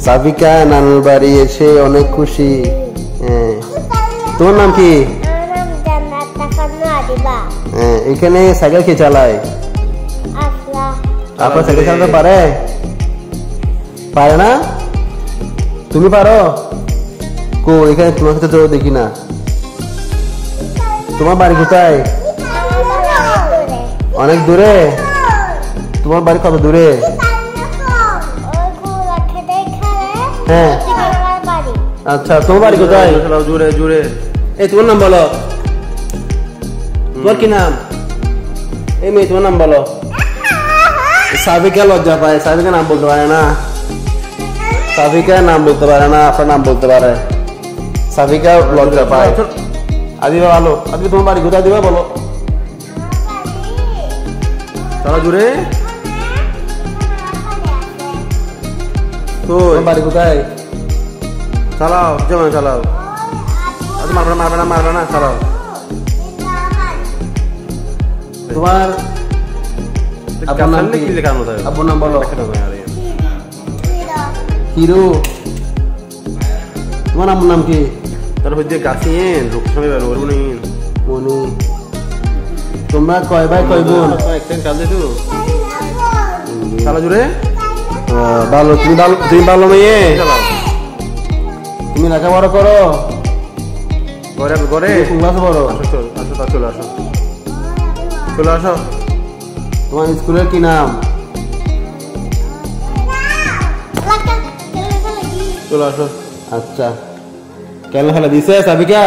সাবিকা নানুর বাড়ি এসে অনেক খুশি। তোমার নাম কি? এখানে সাইকেল কে চালায়? আপনার সাইকেল চালাতে পারে? পারে না? তুমি পারো? কো এখানে তোমার সাথে তো দেখি না। তোমার বাড়ি কোথায়? অনেক দূরে। তোমার বাড়ি কত দূরে? হ্যাঁ আচ্ছা, তোমার বাড়ি কোথায়? জোরে জোরে। এই তোমার নাম বলো। তোমার কি নাম? এই মেয়ে তোমার নাম বলো। সাবিকা লজ্জা পায়, সাবিকা নাম বলতে পারে না। সাবিকা নাম বলতে পারে না, আপনার নাম বলতে পারে। সাবিকা লজ্জা পায়। আদিবা ভালো। আদিবা তোমার বাড়ি কোথায়? দিবা বলো। চলো জোরে। তো বাড়ি কোথায়? চালাও যেমন চালাও। মারবে না মারবে না মারবে না, চালাও। তোমার আপনার নাম কি? আপনার নাম বলো। হিরো। তোমার আমার নাম কি? তারপর যে গাছিয়েন রূপসামী ব্যবহার করবেন মনি। তোমরা কয় ভাই কয় বোন? একটাই কাজ দে তো। চালা জুড়ে। ভালো, তুমি ভালো, তুমি ভালো মেয়ে। তুমি লেখাপড়া করো? ঘরে ঘরে ক্লাস পড়ো? আসো আসো চলে আসো, চলে আসো। তোমার স্কুলের কি নাম? চলে আসো। আচ্ছা, কেন খেলা দিছে সাবিকা?